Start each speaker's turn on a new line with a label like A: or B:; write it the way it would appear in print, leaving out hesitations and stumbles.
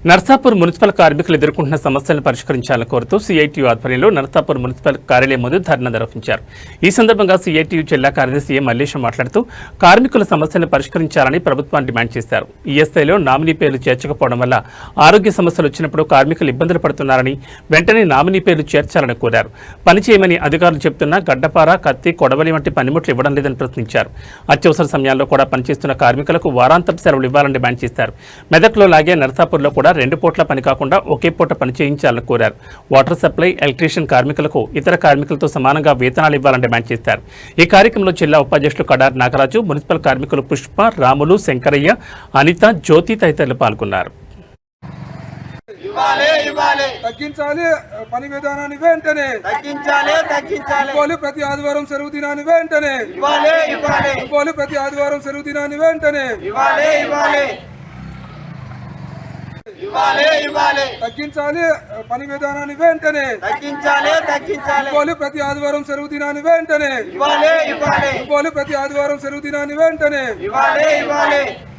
A: Narsapur municipal కార్మికులు ఎదుర్కొంటున్న సమస్యలను పరిష్కరించాలని కోరుతూ సిఐటియు ఆధ్వర్యంలో నర్సాపూర్ మున్సిపల్ కార్యాలయం ముందు ధర్నా నిర్వహించారు. ఈ సందర్భంగా సిఐటియు జిల్లా కార్యదర్శి ఎం మల్లేశం మాట్లాడుతూ కార్మికుల సమస్యలను పరిష్కరించాలని ప్రభుత్వాన్ని డిమాండ్ చేశారు. ఈఎస్ఐలో నామినీ పేర్లు చేర్చకపోవడం వల్ల ఆరోగ్య సమస్యలు వచ్చినప్పుడు కార్మికులు ఇబ్బందులు పడుతున్నారని వెంటనే నామినీ పేర్లు చేర్చాలని కోరారు. పని చేయమని అధికారులు చెబుతున్నా గడ్డపార, కత్తి, కొడవలి వంటి పనిముట్లు ఇవ్వడం లేదని ప్రశ్నించారు. అత్యవసర సమయాల్లో కూడా పనిచేస్తున్న కార్మికులకు వారాంతపు సెలవులు ఇవ్వాలని డిమాండ్ చేశారు. మెదక్లో లాగే నర్సాపూర్లో కూడా 2 పూట్ల పని కాకుండా ఒకే పూట పని చేయించాలని కోరారు. వాటర్ సప్లై, ఎలక్ట్రీషియన్ కార్మికులకు ఇతర కార్మికులతో సమానంగా వేతనాలు ఇవ్వాలని డిమాండ్ చేశారు. ఈ కార్యక్రమంలో జిల్లా ఉపాధ్యక్షులు కడారి నాగరాజు, మున్సిపల్ కార్మికులు పుష్ప, రాములు, శంకరయ్య, అనిత, జ్యోతి తదితరులు పాల్గొన్నారు.
B: తగ్గించాలి పని విధానాన్ని వెంటనే తగ్గించాలి. ప్రతి ఆదివారం సెలవు దినాన్ని వెంటనే ప్రతి ఆదివారం సెలవు దినాన్ని వెంటనే తగ్గించాలి. పని విధానాన్ని వెంటనే తగ్గించాలి. ప్రతి ఆదివారం సెలవు దినాన్ని వెంటనే ప్రతి ఆదివారం సెలవు దినాన్ని వెంటనే